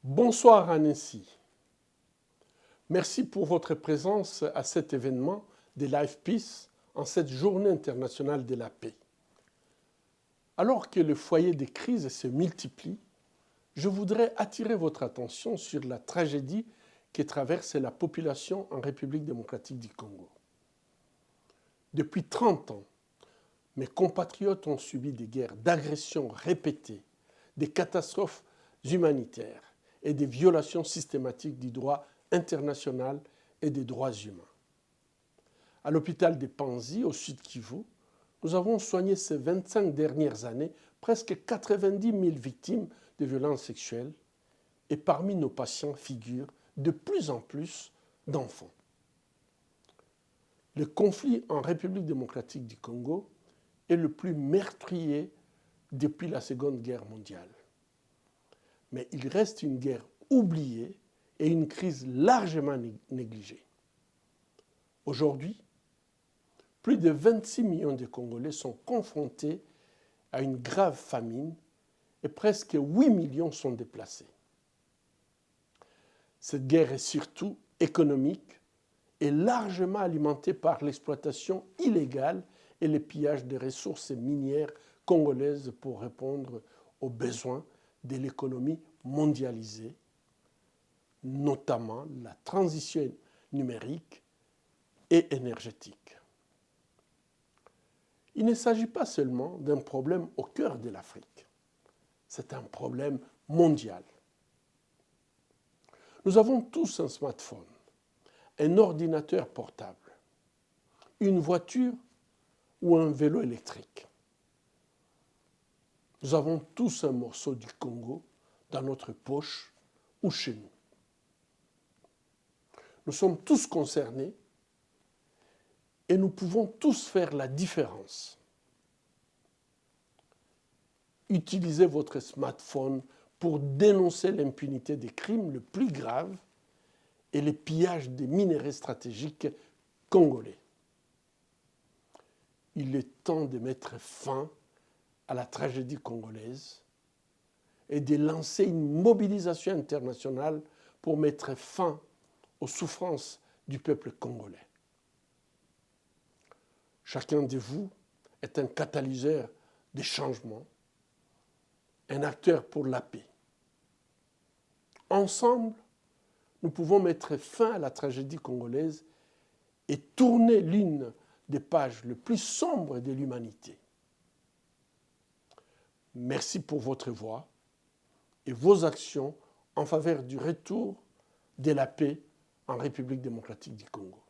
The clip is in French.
Bonsoir Annecy. Merci pour votre présence à cet événement des Life Peace en cette journée internationale de la paix. Alors que le foyer des crises se multiplie, je voudrais attirer votre attention sur la tragédie qui traverse la population en République démocratique du Congo. Depuis 30 ans, mes compatriotes ont subi des guerres d'agressions répétées, des catastrophes humanitaires et des violations systématiques du droit international et des droits humains. À l'hôpital de Panzi, au Sud Kivu, nous avons soigné ces 25 dernières années presque 90 000 victimes de violences sexuelles et parmi nos patients figurent de plus en plus d'enfants. Le conflit en République démocratique du Congo est le plus meurtrier depuis la Seconde Guerre mondiale. Mais il reste une guerre oubliée et une crise largement négligée. Aujourd'hui, plus de 26 millions de Congolais sont confrontés à une grave famine et presque 8 millions sont déplacés. Cette guerre est surtout économique et largement alimentée par l'exploitation illégale et le pillage des ressources minières congolaises pour répondre aux besoins de l'économie mondialisée, notamment la transition numérique et énergétique. Il ne s'agit pas seulement d'un problème au cœur de l'Afrique, c'est un problème mondial. Nous avons tous un smartphone, un ordinateur portable, une voiture ou un vélo électrique. Nous avons tous un morceau du Congo dans notre poche ou chez nous. Nous sommes tous concernés et nous pouvons tous faire la différence. Utilisez votre smartphone pour dénoncer l'impunité des crimes les plus graves et les pillages des minerais stratégiques congolais. Il est temps de mettre fin à la tragédie congolaise et de lancer une mobilisation internationale pour mettre fin aux souffrances du peuple congolais. Chacun de vous est un catalyseur des changements, un acteur pour la paix. Ensemble, nous pouvons mettre fin à la tragédie congolaise et tourner l'une des pages les plus sombres de l'humanité. Merci pour votre voix et vos actions en faveur du retour de la paix en République démocratique du Congo.